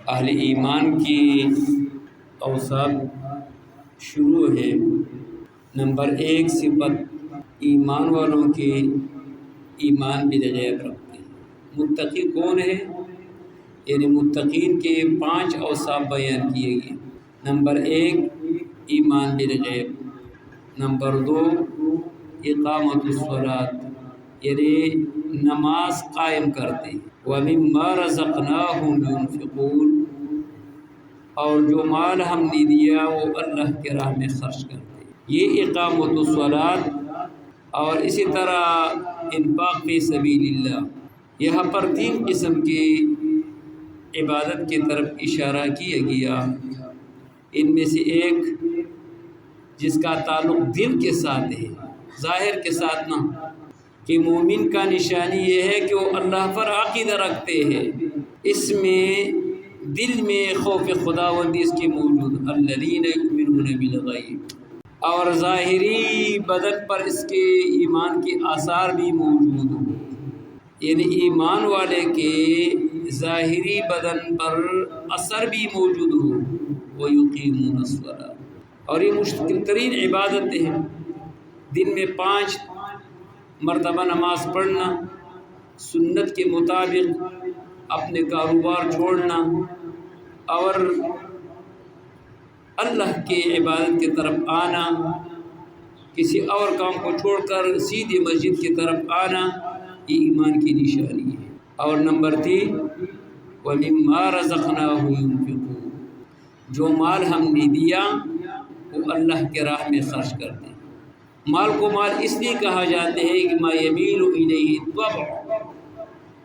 اہل ایمان کی اوصاف شروع ہے۔ نمبر 1 صفت ایمان والوں کے ایمان بالغیب رکھتے ہیں۔ متقی کون ہے؟ یعنی متقین کے 5 اوصاف بیان کیے گئے۔ نمبر 1 ایمان بالغیب، نمبر 2 اقامت الصلاۃ یعنی نماز قائم کرتے ہیں، وَمِمَّا رَزَقْنَاهُمْ يُنْفِقُونَ اور جو مال ہم نے دیا وہ اللہ کے راہ میں خرچ کرتے ہیں۔ یہ اقامت الصلاۃ اور اسی طرح انفاق فی سبیل اللہ، یہاں پر 3 قسم کی عبادت کی طرف اشارہ کیا گیا۔ ان میں سے ایک جس کا تعلق دل کے ساتھ ہے، ظاہر کے ساتھ نہ، کہ مومن کا نشانی یہ ہے کہ وہ اللہ پر عقیدہ رکھتے ہیں، اس میں دل میں خوف خداوندی اس کی موجود، الذین یؤمنون بالغیب، اور ظاہری بدن پر اس کے ایمان کے آثار بھی موجود ہوں، یعنی ایمان والے کے ظاہری بدن پر اثر بھی موجود ہو، وَيُقِيمُونَ الصَّلَاةَ اور یہ مشکل ترین عبادت ہے۔ دن میں 5 مرتبہ نماز پڑھنا، سنت کے مطابق اپنے کاروبار چھوڑنا اور اللہ کے عبادت کی طرف آنا، کسی اور کام کو چھوڑ کر سیدھی مسجد کی طرف آنا، یہ ایمان کی نشانی ہے۔ اور نمبر 3 وَمِمَّا رَزَقْنَاهُمْ يُنْفِقُونَ جو مال ہم نے دیا وہ اللہ کے راہ میں خرچ کرتے ہیں۔ مال کو مال اس لیے کہا جاتے ہیں کہ ما یمیل الیہ الطبع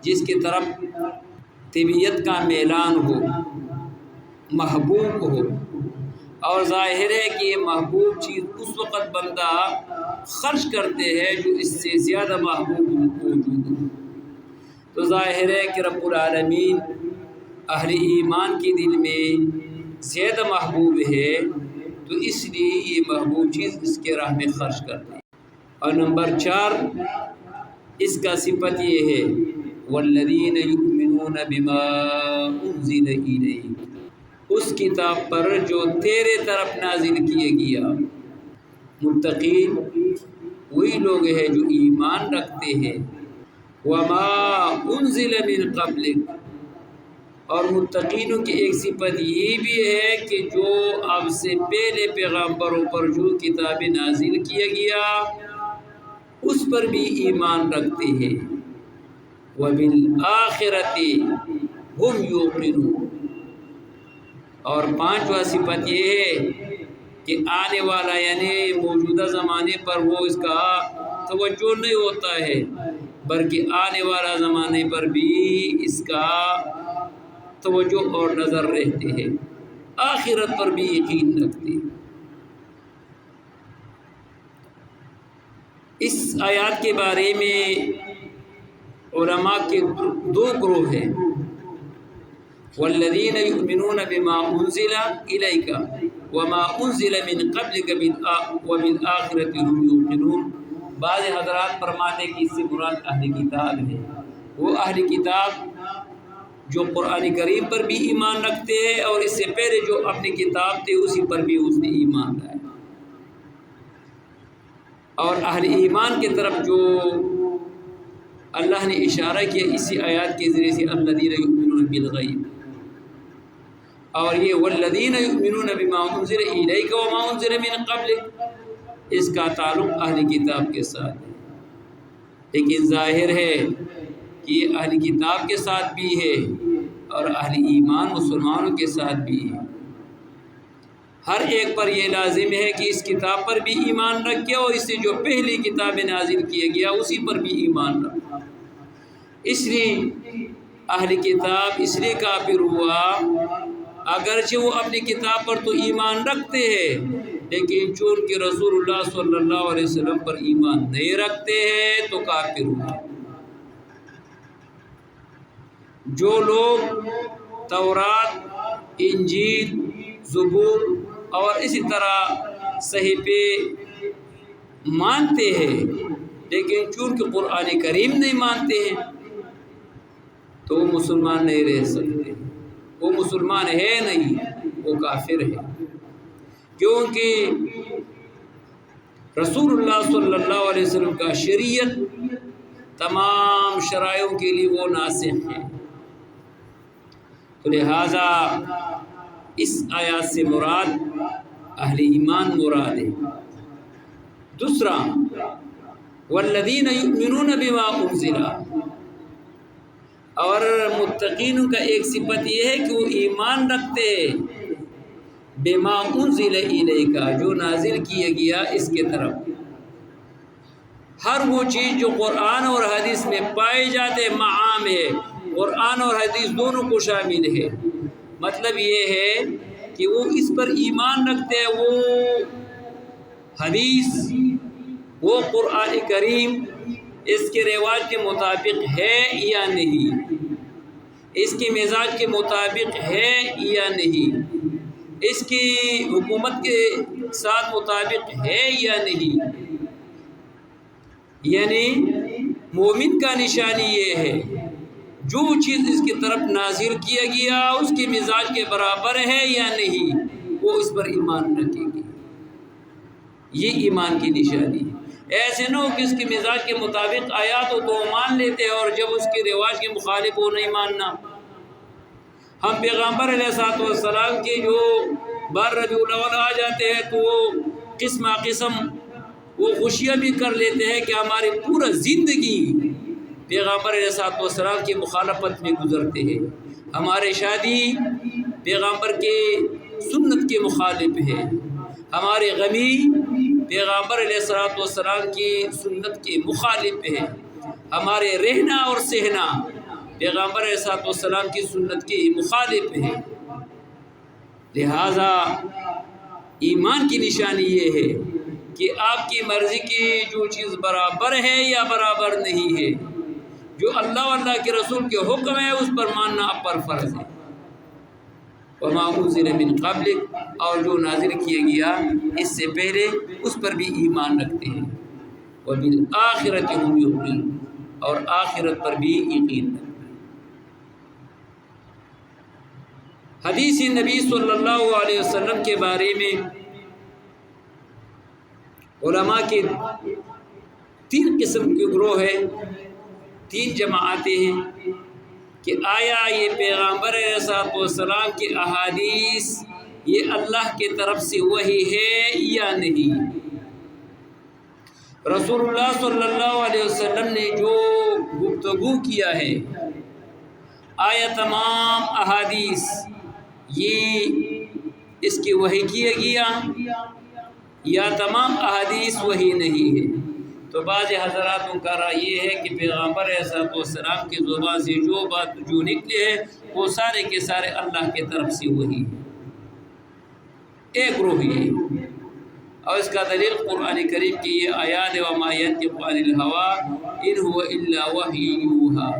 جس کی طرف طبیعت کا میلان ہو، محبوب ہو، اور ظاہر ہے کہ یہ محبوب چیز اس وقت بندہ خرچ کرتے ہیں جو اس سے زیادہ محبوب موجود ہو۔ تو ظاہر ہے کہ رب العالمین اہل ایمان کے دل میں زیادہ محبوب ہے، تو اس لیے یہ محبوب چیز اس کے راہ میں خرچ کرتے ہیں۔ اور نمبر 4 اس کا صفت یہ ہے وَالَّذِينَ يُؤْمِنُونَ بِمَا أُنزِلَ إِلَيْكَ اس کتاب پر جو تیرے طرف نازل کیا گیا۔ متقین وہی لوگ ہیں جو ایمان رکھتے ہیں، وَمَا أُنزِلَ مِن قَبْلِكَ اور متقینوں کی ایک صفت یہ بھی ہے کہ جو اب سے پہلے پیغمبروں پر جو کتاب نازل کیا گیا اس پر بھی ایمان رکھتے ہیں، وَبِالْآخِرَةِ هُمْ يُوقِنُونَ اور 5واں صفت یہ ہے کہ آنے والا یعنی موجودہ زمانے پر وہ اس کا توجہ نہیں ہوتا ہے، بلکہ آنے والا زمانے پر بھی اس کا توجہ اور نظر رہتے ہیں، آخرت پر بھی یقین رکھتے ہیں۔ اس آیات کے بارے میں علماء کے 2 گروہ ہیں، وَالَّذِينَ يُؤْمِنُونَ بِمَا أُنزِلَ إِلَيْكَ وَمَا أُنزِلَ مِن قَبْلِكَ وَبِالْآخِرَةِ هُمْ يُوقِنُونَ بعض حضرات فرماتے ہیں کہ اس سے مراد اہل کتاب ہے، وہ اہل کتاب جو قرآن کریم پر بھی ایمان رکھتے ہیں اور اس سے پہلے جو اپنی کتاب تھے اسی پر بھی اس نے ایمان لایا۔ اور اہل ایمان کی طرف جو اللہ نے اشارہ کیا اسی آیات کے ذریعے سے الذین یؤمنون بالغیب، اور یہ والذین یؤمنون بما انزل الیک وما انزل من قبلک اس کا تعلق اہل کتاب کے ساتھ ہے، لیکن ظاہر ہے کہ یہ اہل کتاب کے ساتھ بھی ہے اور اہل ایمان مسلمانوں کے ساتھ بھی ہے۔ ہر ایک پر یہ لازم ہے کہ اس کتاب پر بھی ایمان رکھے اور اس سے جو پہلی کتاب نازل کیا گیا اسی پر بھی ایمان رکھے۔ اس لیے اہل کتاب اس لیے کافر ہوا اگرچہ وہ اپنی کتاب پر تو ایمان رکھتے ہیں، لیکن چون کہ رسول اللہ صلی اللہ علیہ وسلم پر ایمان نہیں رکھتے ہیں تو کافر ہوا۔ جو لوگ تورات، انجیل، زبور اور اسی طرح صحیفے مانتے ہیں لیکن چونکہ قرآن کریم نہیں مانتے ہیں تو وہ مسلمان نہیں رہ سکتے۔ وہ مسلمان ہے نہیں، وہ کافر ہے، کیونکہ رسول اللہ صلی اللہ علیہ وسلم کا شریعت تمام شرائعوں کے لیے وہ ناسخ ہے۔ تو لہٰذا اس آیات سے مراد اہل ایمان مراد ہے۔ دوسرا والذین یؤمنون بما انزل، اور متقین کا ایک صفت یہ ہے کہ وہ ایمان رکھتے ہیں بما انزل الیک، جو نازل کیا گیا اس کے طرف، ہر وہ چیز جو قرآن اور حدیث میں پائے جاتے معام ہے، قرآن اور حدیث دونوں کو شامل ہے۔ مطلب یہ ہے کہ وہ اس پر ایمان رکھتے ہیں، وہ حدیث، وہ قرآن کریم اس کے رواج کے مطابق ہے یا نہیں، اس کے مزاج کے مطابق ہے یا نہیں، اس کی حکومت کے ساتھ مطابق ہے یا نہیں۔ یعنی مومن کا نشانی یہ ہے جو چیز اس کی طرف نازل کیا گیا اس کے مزاج کے برابر ہے یا نہیں، وہ اس پر ایمان رکھے گی، یہ ایمان کی نشانی ہے۔ ایسے نہ ہو کہ اس کے مزاج کے مطابق آیات ہو تو مان لیتے ہیں اور جب اس کے رواج کے مخالف ہو نہیں ماننا۔ ہم پیغمبر علیہ السلام کے جو بار ربیع الاول آ جاتے ہیں تو وہ قسم وہ خوشیاں بھی کر لیتے ہیں کہ ہماری پورا زندگی پیغمبر علیہ السلام کی مخالفت میں گزرتے ہیں، ہمارے شادی پیغمبر کے سنت کے مخالف ہے، ہماری غمی پیغمبر علیہ السلام کی سنت کے مخالف ہے، ہمارے رہنا اور سہنا پیغمبر علیہ السلام کی سنت کے مخالف ہے۔ لہذا ایمان کی نشانی یہ ہے کہ آپ کی مرضی کی جو چیز برابر ہے یا برابر نہیں ہے، جو اللہ و اللہ کے رسول کے حکم ہے اس پر ماننا آپ پر فرض ہے۔ وما انزل من قبلک، اور جو نازل کیا گیا اس سے پہلے اس پر بھی ایمان رکھتے ہیں۔ وبالآخرۃ هم یوقنون، اور آخرت پر بھی یقین رکھتے ہیں۔ حدیث نبی صلی اللہ علیہ وسلم کے بارے میں علماء کے 3 قسم کے گروہ ہیں، 3 جماعتیں ہیں کہ آیا یہ پیغمبر علیہ السلام کی احادیث یہ اللہ کی طرف سے وحی ہے یا نہیں۔ رسول اللہ صلی اللہ علیہ وسلم نے جو گفتگو کیا ہے، آیا تمام احادیث یہ اس کی وحی کیا گیا یا تمام احادیث وحی نہیں ہے؟ تو بعض حضراتوں کا رائے یہ ہے کہ پیغمبر علیہ السلام کی زبان سے جو بات جو نکلے ہے وہ سارے کے سارے اللہ کی طرف سے وحی ہے، ایک گروہ یہ، اور اس کا دلیل قرآن کریم کی یہ آیات وما ينطق عن الهوى ان هو الا وحی یوحى۔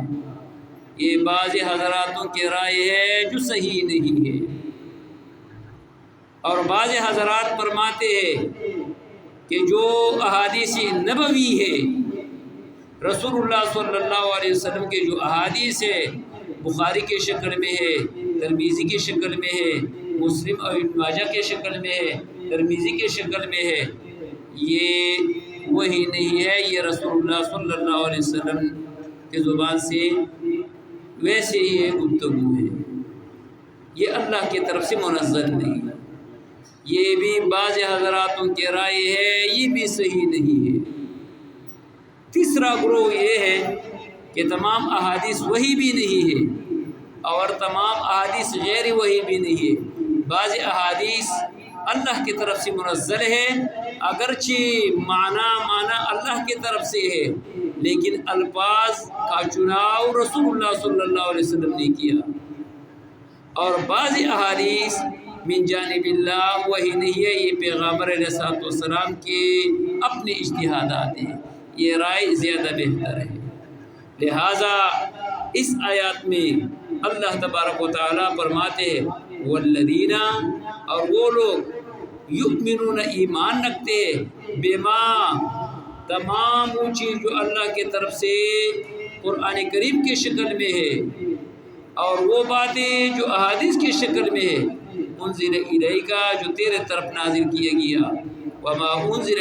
یہ بعض حضراتوں کی رائے ہے جو صحیح نہیں ہے، اور بعض حضرات فرماتے ہیں کہ جو احادیث نبوی ہے، رسول اللہ صلی اللہ علیہ وسلم کے جو احادیث ہے، بخاری کے شکل میں ہے، ترمذی کی شکل میں ہے، مسلم اور ابن ماجہ کے شکل میں ہے، ترمذی کے شکل میں ہے، یہ وہی نہیں ہے، یہ رسول اللہ صلی اللہ علیہ وسلم کی زبان سے ویسے ہی گفتگو ہے، یہ اللہ کی طرف سے منزل نہیں۔ یہ بھی بعض حضراتوں کی رائے ہے، یہ بھی صحیح نہیں ہے۔ تیسرا گروہ یہ ہے کہ تمام احادیث وہی بھی نہیں ہے اور تمام احادیث غیر وہی بھی نہیں ہے، بعض احادیث اللہ کی طرف سے منزل ہے، اگرچہ معنی اللہ کی طرف سے ہے لیکن الفاظ کا چناؤ رسول اللہ صلی اللہ علیہ وسلم نے کیا، اور بعض احادیث من جانب اللہ وہی نہیں ہے، یہ پیغمبر علیہ السلام کے اپنے اجتہادات ہیں، یہ رائے زیادہ بہتر ہے۔ لہٰذا اس آیات میں اللہ تبارک و تعالیٰ فرماتے ہیں والذین، اور وہ لوگ یؤمنون ایمان رکھتے ہیں بما، تمام وہ چیز جو اللہ کی طرف سے قرآن کریم کی شکل میں ہے اور وہ باتیں جو احادیث کی شکل میں ہے، انزل الیک جو تیرے طرف نازل کیا گیا، وما انزل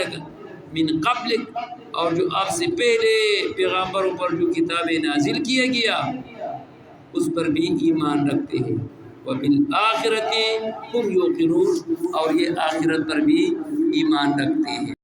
من قبلک اور جو آپ سے پہلے پیغمبروں پر جو کتابیں نازل کیا گیا اس پر بھی ایمان رکھتے ہیں، وبالآخرۃ هم یوقنون اور یہ آخرت پر بھی ایمان رکھتے ہیں۔